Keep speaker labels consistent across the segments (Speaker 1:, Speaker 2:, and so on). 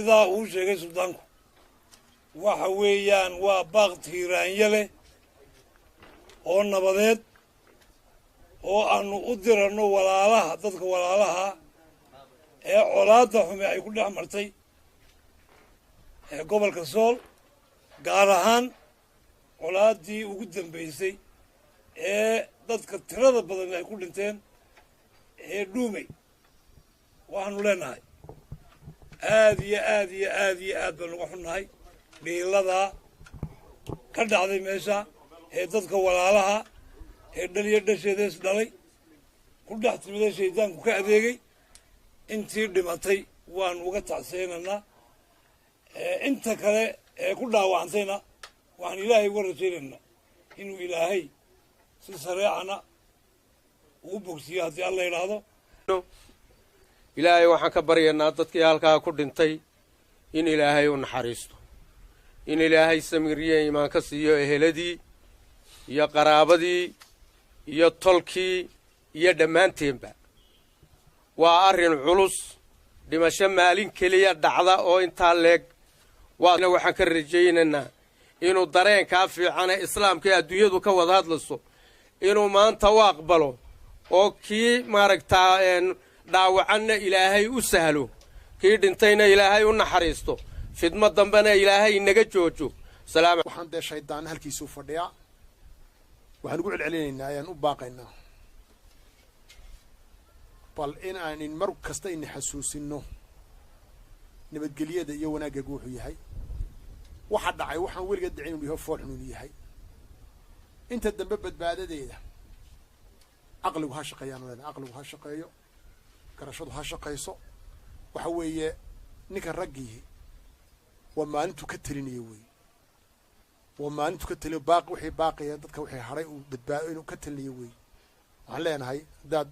Speaker 1: sidaa uu sheegay suldaanku waxa weeyaan waa baaq tiiraanya leh oo nabadeed oo aanu u diranno walaalaha dadka walaalaha ee colaadda xume ay ku dhex martay ee gobolka sool gaar ahaan colaaddii ugu dambaysay ee dadka tirada badan ay ku dhinteen ee dhuumay waxaanu leenahay aad iyo aad iyo aad iyo aad baan uga xunnahay dhiiladaa ka dhacday meesha ee dadka walaalaha ee dhaliyo dhasheedees dhalay ku dhex timida shaydaanku ka adeegay intii dhimatay waanu uga tacseenanaa inta kale ee ku dhaawacantayna waxaan ilaahay uga rajaynaynaa inuu ilaahay si sareecana ugu bogsiyo haddii alla yidhaahdo
Speaker 2: ilaahay waxaan ka baryaynaa dadkii halkaa ku dhintay in ilaahay u naxariisto in ilaahay samiriye imaan ka siiyo eheladii iyo qaraabadii iyo tolkii iyo dhammaanteenba waa arrin culus dhimasho maalin keliya dhacda oo intaa leeg waxaan ka rajaynaynaa inuu dareenkaa fiicane islaamka adduunyadu ka wada hadlayso inuu maanta u aqbalo oo kii maaragtaa dhaawacanna ilaahay u sahlo kii dhintayna ilaahay u naxariisto fidmo dambena ilaahay inaga joojo
Speaker 3: waxaan dee shaydaan halkiisuu fadhiyaa waxaan ugu celcelinaynaa ayaan u baaqaynaa bal in aanin mar kasta ina xasuusinno nabadgelyada iyo wanaaggagu wuxuu yahay waxa dhacay waxaan weliga dhicin inuu yahay fool xun inuu yahay inta dambe badbaadadeeda caqligu ha shaqeeyaan walaal caqligu ha shaqeeyo garashadu ha shaqeyso waxa weeye ninka raggii waa maalintu ka talinaya weeye waa maalintu ka taliyo baaq wixii baaqaya dadka wixii haray uu badbaado inuu ka talinayo weeye waxaan leenahay haddaad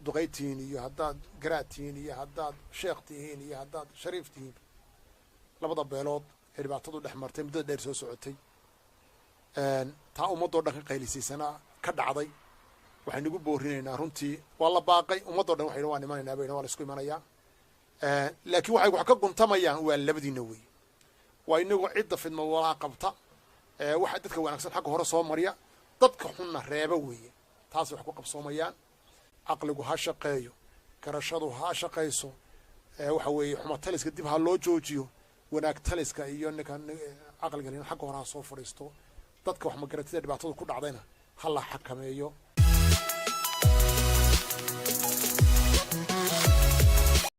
Speaker 3: duqay tihiin iyo haddaad garaad tihiin iyo haddaad sheekh tihiin iyo haddaad shariif tihiin labada beelood ee dhibaatadu dhex martay muddada dheer soo socotay taa ummadoo dhan ka qaylisiisana ka dhacday waxaynu ugu boorinaynaa runtii waa la baaqay ummadoo dhan waxayna waa imanaynaa bayna waa la isku imanayaa laakiin waxay wax ka guntamayaan waa labadiina wey waa inagu cidda fidma walaa qabta waxa dadka wanaagsan xagga hore soo mariya dadka xunna reeba weeye taas wax ku qabsoomayaan caqligu ha shaqeeyo garashadu ha shaqayso waxa weeye xuma taliska dib ha loo joojiyo wanaag taliska iyo ninkan caqliga xagga hore ha soo fadhiisto dadka wax magaratida dhibaatada ku dhacdayna ha la xakameeyo